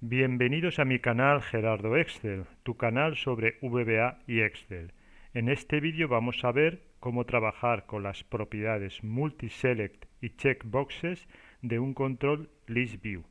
Bienvenidos a mi canal Gerardo Excel, tu canal sobre VBA y Excel. En este vídeo vamos a ver cómo trabajar con las propiedades Multiselect y Checkboxes de un control List View.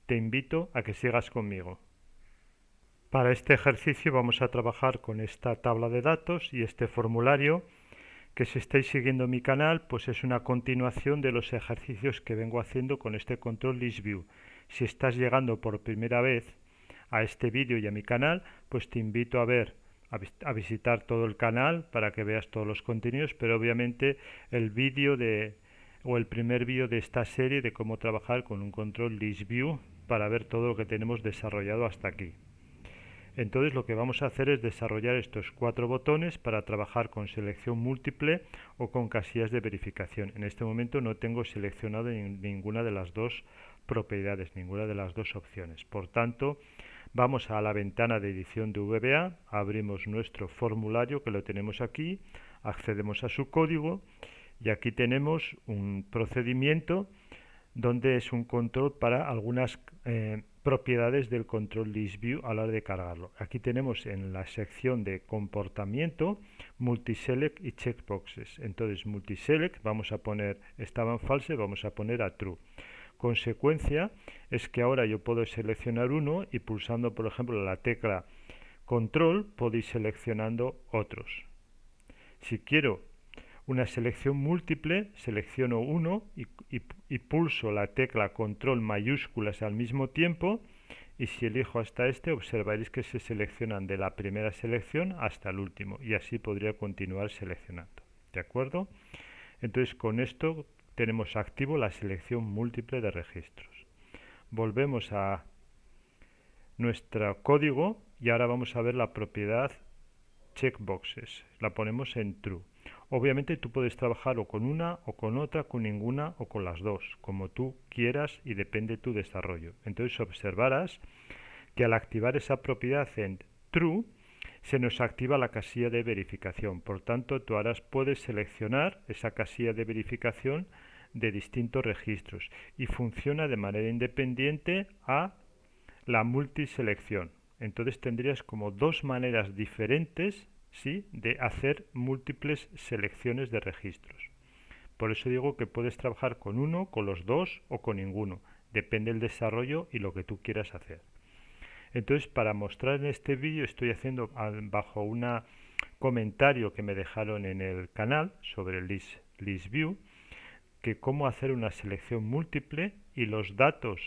Te invito a que sigas conmigo. Para este ejercicio vamos a trabajar con esta tabla de datos y este formulario que, si estáis siguiendo mi canal, pues es una continuación de los ejercicios que vengo haciendo con este control List View. Si estás llegando por primera vez a este vídeo y a mi canal, pues te invito a visitar todo el canal para que veas todos los contenidos, pero obviamente el primer vídeo de esta serie de cómo trabajar con un control List View para ver todo lo que tenemos desarrollado hasta aquí. Entonces lo que vamos a hacer es desarrollar estos 4 botones para trabajar con selección múltiple o con casillas de verificación. En este momento no tengo seleccionado ninguna de las dos propiedades, ninguna de las dos opciones. Por tanto, vamos a la ventana de edición de VBA, abrimos nuestro formulario que lo tenemos aquí, accedemos a su código y aquí tenemos un procedimiento donde es un control para algunas propiedades del control List View a la hora de cargarlo. Aquí tenemos en la sección de comportamiento Multiselect y Checkboxes. Entonces Multiselect vamos a poner estaba en false, vamos a poner a true. Consecuencia es que ahora yo puedo seleccionar uno y pulsando por ejemplo la tecla control puedo ir seleccionando otros. Si quiero una selección múltiple, selecciono uno y pulso la tecla control mayúsculas al mismo tiempo, y si elijo hasta este observaréis que se seleccionan de la primera selección hasta el último, y así podría continuar seleccionando. ¿De acuerdo? Entonces con esto tenemos activo la selección múltiple de registros. Volvemos a nuestro código y ahora vamos a ver la propiedad checkboxes. La ponemos en true. Obviamente tú puedes trabajar o con una o con otra, con ninguna o con las dos, como tú quieras y depende de tu desarrollo. Entonces observarás que al activar esa propiedad en true se nos activa la casilla de verificación. Por tanto, tú ahora puedes seleccionar esa casilla de verificación de distintos registros y funciona de manera independiente a la multiselección. Entonces tendrías como dos maneras diferentes, ¿sí?, de hacer múltiples selecciones de registros. Por eso digo que puedes trabajar con uno, con los dos o con ninguno. Depende del desarrollo y lo que tú quieras hacer. Entonces, para mostrar en este vídeo estoy haciendo bajo un comentario que me dejaron en el canal sobre el List View, que cómo hacer una selección múltiple y los datos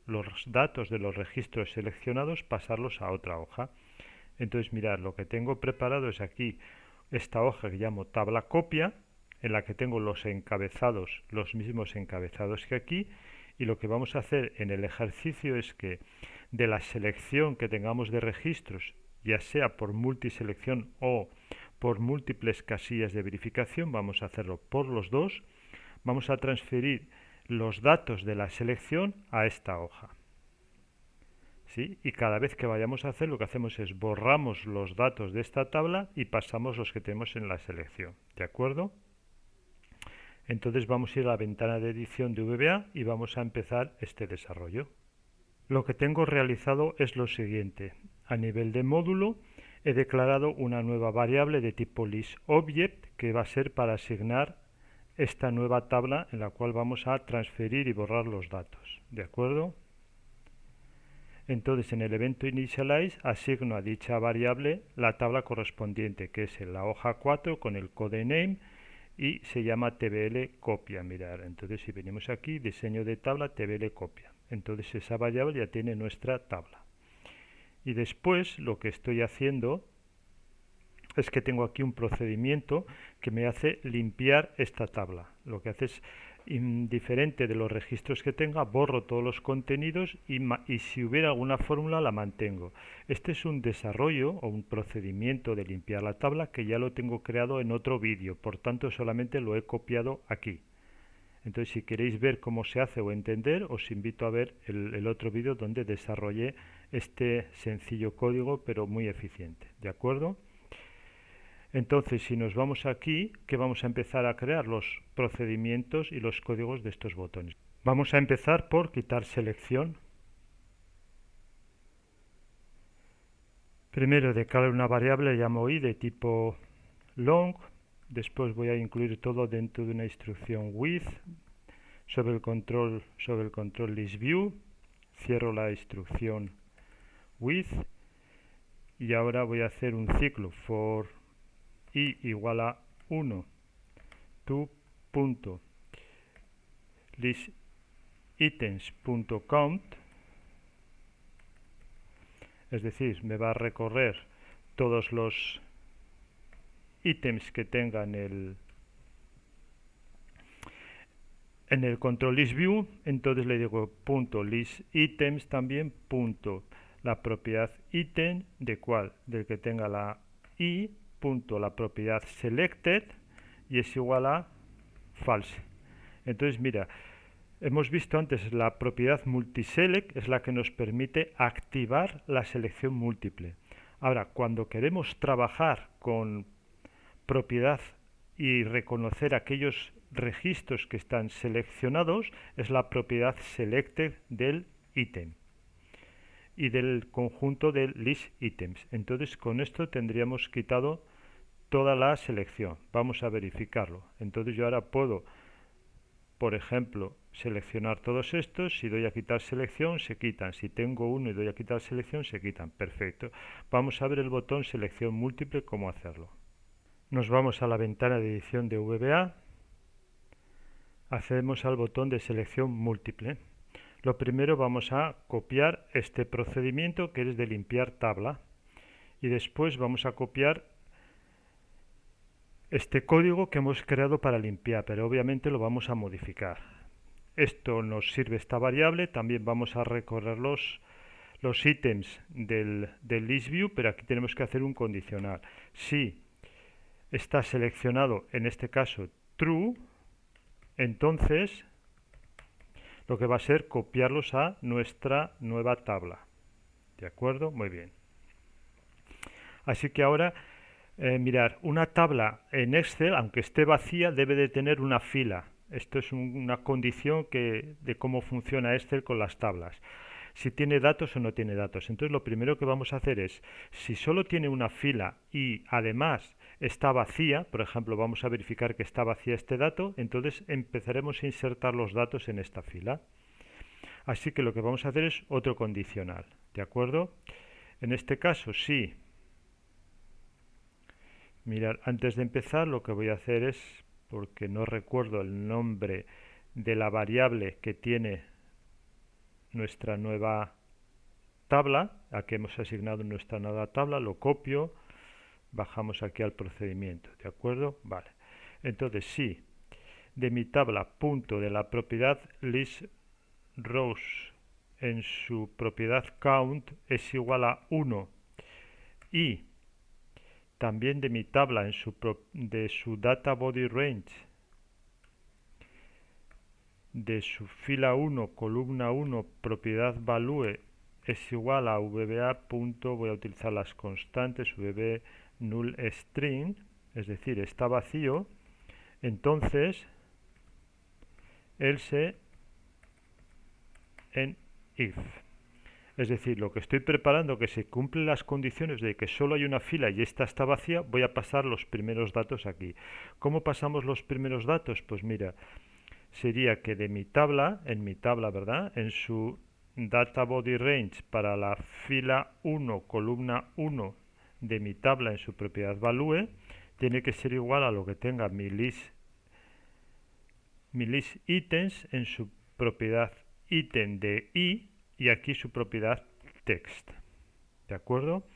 de los registros seleccionados pasarlos a otra hoja. Entonces mirad, lo que tengo preparado es aquí esta hoja que llamo tabla copia, en la que tengo los encabezados, los mismos encabezados que aquí, y lo que vamos a hacer en el ejercicio es que de la selección que tengamos de registros, ya sea por multiselección o por múltiples casillas de verificación, vamos a hacerlo por los dos, vamos a transferir los datos de la selección a esta hoja. ¿Sí? Y cada vez que vayamos a hacer, lo que hacemos es borramos los datos de esta tabla y pasamos los que tenemos en la selección. ¿De acuerdo? Entonces vamos a ir a la ventana de edición de VBA y vamos a empezar este desarrollo. Lo que tengo realizado es lo siguiente. A nivel de módulo he declarado una nueva variable de tipo listObject que va a ser para asignar esta nueva tabla en la cual vamos a transferir y borrar los datos. ¿De acuerdo? Entonces en el evento initialize asigno a dicha variable la tabla correspondiente, que es en la hoja 4 con el codename y se llama tbl copia. Mirar, entonces si venimos aquí, diseño de tabla tbl copia. Entonces esa variable ya tiene nuestra tabla. Y después lo que estoy haciendo es que tengo aquí un procedimiento que me hace limpiar esta tabla. Lo que hace es, indiferente de los registros que tenga, borro todos los contenidos y si hubiera alguna fórmula la mantengo. Este es un desarrollo o un procedimiento de limpiar la tabla que ya lo tengo creado en otro vídeo, por tanto solamente lo he copiado aquí. Entonces si queréis ver cómo se hace o entender, os invito a ver el otro vídeo donde desarrollé este sencillo código pero muy eficiente. ¿De acuerdo? Entonces, si nos vamos aquí, que vamos a empezar a crear los procedimientos y los códigos de estos botones. Vamos a empezar por quitar selección. Primero declaro una variable, la llamo i de tipo long. Después voy a incluir todo dentro de una instrucción with sobre el control listView. Cierro la instrucción with y ahora voy a hacer un ciclo for i igual a 1 to punto listItems.count, es decir, me va a recorrer todos los ítems que tenga en el control listView. Entonces le digo punto listItems también punto la propiedad item de cuál, del que tenga la i punto la propiedad selected y es igual a false. Entonces mira, hemos visto antes la propiedad multiselect es la que nos permite activar la selección múltiple. Ahora, cuando queremos trabajar con propiedad y reconocer aquellos registros que están seleccionados, es la propiedad selected del ítem y del conjunto de listItems. Entonces, con esto tendríamos quitado toda la selección. Vamos a verificarlo. Entonces yo ahora puedo, por ejemplo, seleccionar todos estos. Si doy a quitar selección, se quitan. Si tengo uno y doy a quitar selección, se quitan. Perfecto. Vamos a ver el botón selección múltiple, cómo hacerlo. Nos vamos a la ventana de edición de VBA. Accedemos al botón de selección múltiple. Lo primero vamos a copiar este procedimiento que es de limpiar tabla. Y después vamos a copiar este código que hemos creado para limpiar, pero obviamente lo vamos a modificar. Esto nos sirve esta variable, también vamos a recorrer los ítems del listView, pero aquí tenemos que hacer un condicional. Si está seleccionado, en este caso true, entonces lo que va a ser copiarlos a nuestra nueva tabla. ¿De acuerdo? Muy bien. Así que ahora mirar, una tabla en Excel, aunque esté vacía, debe de tener una fila. Esto es una condición de cómo funciona Excel con las tablas. Si tiene datos o no tiene datos. Entonces lo primero que vamos a hacer es, si solo tiene una fila y además está vacía, por ejemplo, vamos a verificar que está vacía este dato, entonces empezaremos a insertar los datos en esta fila. Así que lo que vamos a hacer es otro condicional. ¿De acuerdo? En este caso, sí. Mirad, antes de empezar lo que voy a hacer es, porque no recuerdo el nombre de la variable que tiene nuestra nueva tabla, a que hemos asignado nuestra nueva tabla, lo copio, bajamos aquí al procedimiento, ¿de acuerdo? Vale. Entonces, sí, de mi tabla, punto de la propiedad listRows en su propiedad count es igual a 1 y también de mi tabla de su data body range de su fila 1 columna 1 propiedad value es igual a VBA. Voy a utilizar las constantes VB null string, es decir, está vacío. Entonces else en if. Es decir, lo que estoy preparando, que se cumplen las condiciones de que solo hay una fila y esta está vacía, voy a pasar los primeros datos aquí. ¿Cómo pasamos los primeros datos? Pues mira, sería que de mi tabla, ¿verdad? En su data body range para la fila 1, columna 1 de mi tabla en su propiedad value, tiene que ser igual a lo que tenga mi list items en su propiedad ítem de i y aquí su propiedad text. ¿De acuerdo?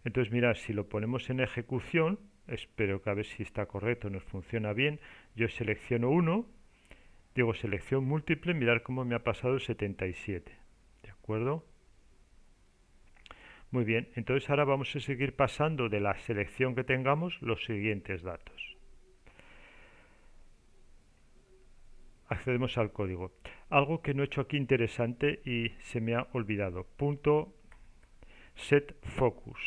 Entonces mirad, si lo ponemos en ejecución, espero que a ver si está correcto, nos funciona bien. Yo selecciono 1, digo selección múltiple, mirad cómo me ha pasado el 77. ¿De acuerdo? Muy bien, entonces ahora vamos a seguir pasando de la selección que tengamos los siguientes datos. Accedemos al código. Algo que no he hecho aquí interesante y se me ha olvidado. Punto set focus.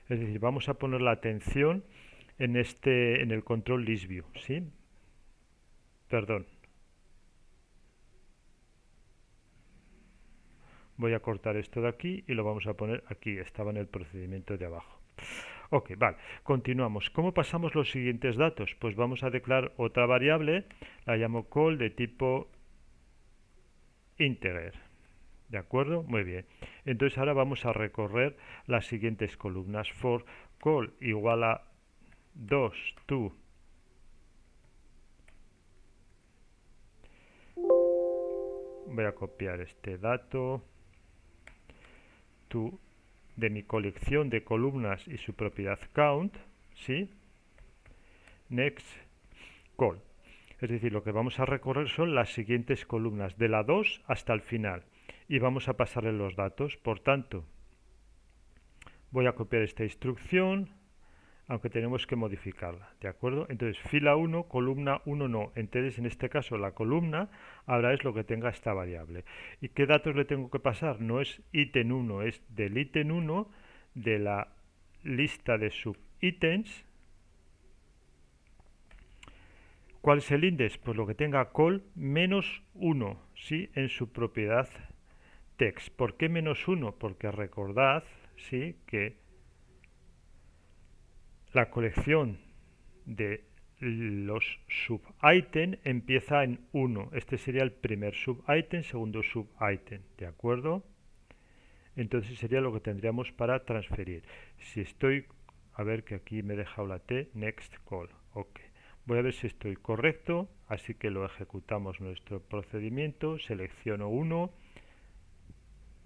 Es decir, vamos a poner la atención en el control listView, ¿sí? Perdón. Voy a cortar esto de aquí y lo vamos a poner aquí. Estaba en el procedimiento de abajo. Ok, vale. Continuamos. ¿Cómo pasamos los siguientes datos? Pues vamos a declarar otra variable. La llamo call de tipo integer. ¿De acuerdo? Muy bien. Entonces ahora vamos a recorrer las siguientes columnas. For call igual a 2 to voy a copiar este dato to de mi colección de columnas y su propiedad count, ¿sí? Next call. Es decir, lo que vamos a recorrer son las siguientes columnas, de la 2 hasta el final, y vamos a pasarle los datos. Por tanto, voy a copiar esta instrucción, aunque tenemos que modificarla, ¿de acuerdo? Entonces, fila 1, columna 1 no. Entonces, en este caso, la columna ahora es lo que tenga esta variable. ¿Y qué datos le tengo que pasar? No es ítem 1, es del ítem 1 de la lista de subítems. ¿Cuál es el índice? Pues lo que tenga call menos 1, ¿sí? En su propiedad text. ¿Por qué menos 1? Porque recordad, ¿sí? Que la colección de los subitem empieza en 1. Este sería el primer subitem, segundo subitem, ¿de acuerdo? Entonces sería lo que tendríamos para transferir. Si estoy, a ver que aquí me he dejado la T, next call, ok. Voy a ver si estoy correcto, así que lo ejecutamos nuestro procedimiento, selecciono 1,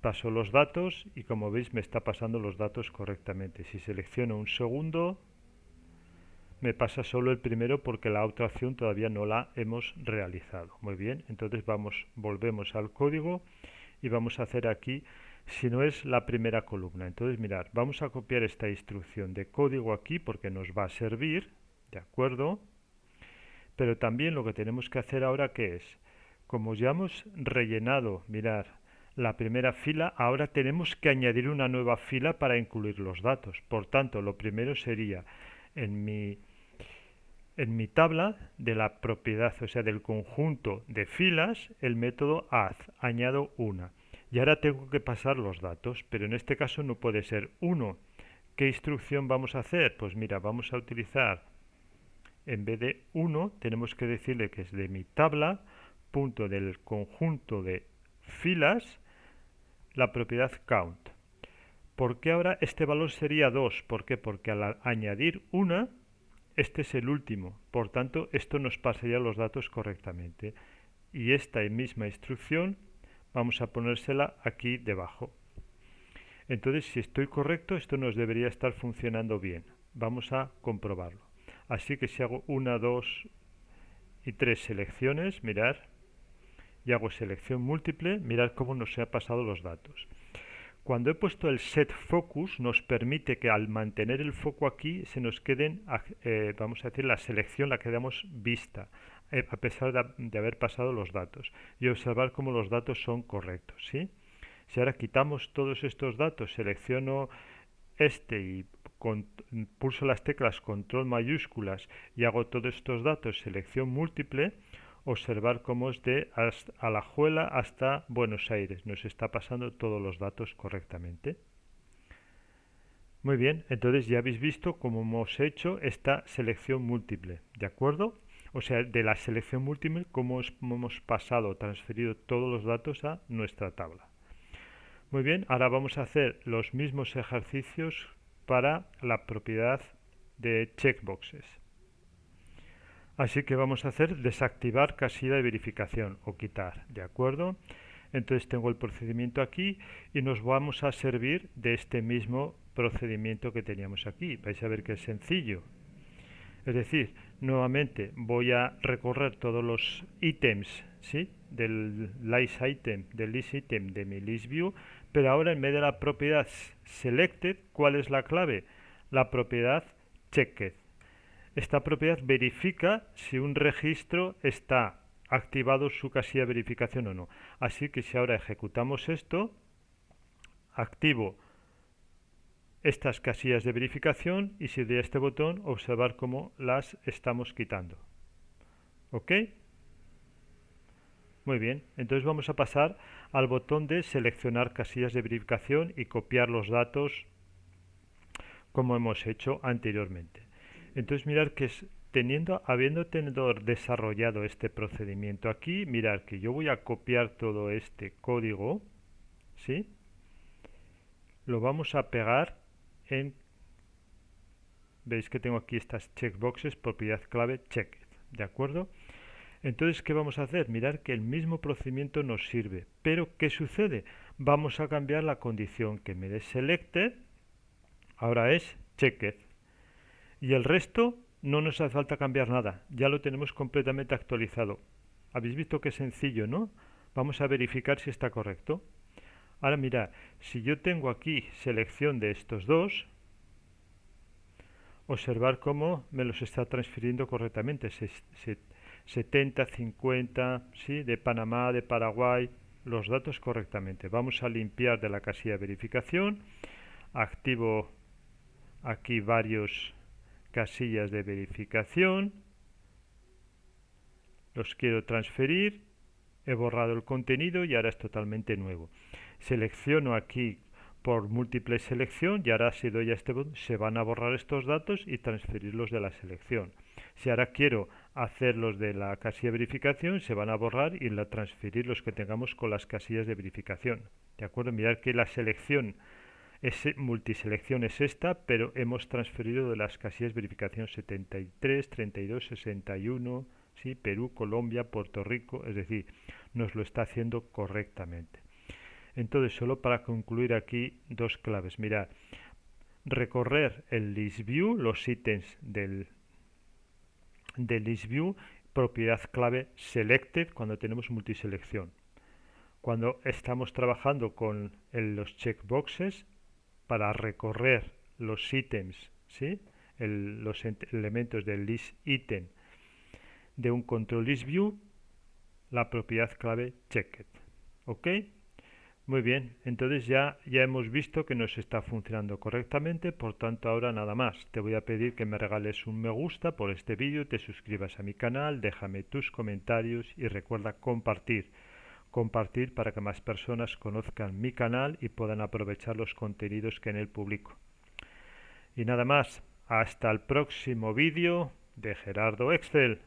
paso los datos y como veis me está pasando los datos correctamente. Si selecciono un segundo, me pasa solo el primero porque la otra acción todavía no la hemos realizado. Muy bien, entonces volvemos al código y vamos a hacer aquí, si no es la primera columna. Entonces mirad, vamos a copiar esta instrucción de código aquí porque nos va a servir, ¿de acuerdo? Pero también lo que tenemos que hacer ahora, ¿qué es? Como ya hemos rellenado, mirad, la primera fila, ahora tenemos que añadir una nueva fila para incluir los datos. Por tanto, lo primero sería en mi tabla de la propiedad, o sea, del conjunto de filas, el método add, añado una. Y ahora tengo que pasar los datos, pero en este caso no puede ser 1. ¿Qué instrucción vamos a hacer? Pues mira, vamos a utilizar, en vez de 1, tenemos que decirle que es de mi tabla, punto del conjunto de filas, la propiedad count. ¿Por qué ahora este valor sería 2? ¿Por qué? Porque al añadir una, este es el último, por tanto esto nos pasaría los datos correctamente. Y esta misma instrucción vamos a ponérsela aquí debajo. Entonces, si estoy correcto, esto nos debería estar funcionando bien. Vamos a comprobarlo. Así que si hago 1, 2 y 3 selecciones, mirad, y hago selección múltiple, mirad cómo nos ha pasado los datos. Cuando he puesto el set focus nos permite que al mantener el foco aquí se nos queden, vamos a decir, la selección la quedamos vista, a pesar de haber pasado los datos, y observar cómo los datos son correctos, ¿sí? Si ahora quitamos todos estos datos, selecciono este y pulso las teclas control mayúsculas y hago todos estos datos selección múltiple, observar cómo es de Alajuela hasta Buenos Aires. Nos está pasando todos los datos correctamente. Muy bien, entonces ya habéis visto cómo hemos hecho esta selección múltiple, ¿de acuerdo? O sea, de la selección múltiple, cómo hemos pasado, transferido todos los datos a nuestra tabla. Muy bien, ahora vamos a hacer los mismos ejercicios para la propiedad de checkboxes. Así que vamos a hacer desactivar casilla de verificación o quitar, ¿de acuerdo? Entonces tengo el procedimiento aquí y nos vamos a servir de este mismo procedimiento que teníamos aquí. Vais a ver que es sencillo. Es decir, nuevamente voy a recorrer todos los ítems, ¿sí? Del list item, de mi list view, pero ahora en vez de la propiedad selected, ¿cuál es la clave? La propiedad checked. Esta propiedad verifica si un registro está activado su casilla de verificación o no. Así que si ahora ejecutamos esto, activo estas casillas de verificación y si doy a este botón, observar cómo las estamos quitando. ¿Ok? Muy bien, entonces vamos a pasar al botón de seleccionar casillas de verificación y copiar los datos como hemos hecho anteriormente. Entonces mirar que habiendo desarrollado este procedimiento aquí, mirar que yo voy a copiar todo este código, ¿sí? Lo vamos a pegar en, veis que tengo aquí estas checkboxes, propiedad clave checked, ¿de acuerdo? Entonces, ¿qué vamos a hacer? Mirar que el mismo procedimiento nos sirve, pero ¿qué sucede? Vamos a cambiar la condición que me de selected, ahora es checked, y el resto no nos hace falta cambiar nada, ya lo tenemos completamente actualizado. ¿Habéis visto qué sencillo, no? Vamos a verificar si está correcto. Ahora mirad, si yo tengo aquí selección de estos dos, observar cómo me los está transfiriendo correctamente. 70, 50, ¿sí? De Panamá, de Paraguay, los datos correctamente. Vamos a limpiar de la casilla de verificación. Activo aquí varios casillas de verificación. Los quiero transferir. He borrado el contenido y ahora es totalmente nuevo. Selecciono aquí por múltiple selección y ahora si doy a este botón se van a borrar estos datos y transferirlos de la selección. Si ahora quiero hacerlos de la casilla de verificación, se van a borrar y transferir los que tengamos con las casillas de verificación. ¿De acuerdo? Mirad que la selección multiselección es esta, pero hemos transferido de las casillas de verificación 73, 32, 61, ¿sí? Perú, Colombia, Puerto Rico, es decir, nos lo está haciendo correctamente. Entonces, solo para concluir aquí dos claves. Mirad, recorrer el list view, los ítems del list view, propiedad clave selected cuando tenemos multiselección. Cuando estamos trabajando con los checkboxes, para recorrer los ítems, ¿sí? Los elementos del list item de un control list view, la propiedad clave checked. ¿Ok? Muy bien, entonces ya hemos visto que nos está funcionando correctamente, por tanto ahora nada más. Te voy a pedir que me regales un me gusta por este vídeo, te suscribas a mi canal, déjame tus comentarios y recuerda compartir. Compartir para que más personas conozcan mi canal y puedan aprovechar los contenidos que en él publico. Y nada más, hasta el próximo vídeo de Gerardo Excel.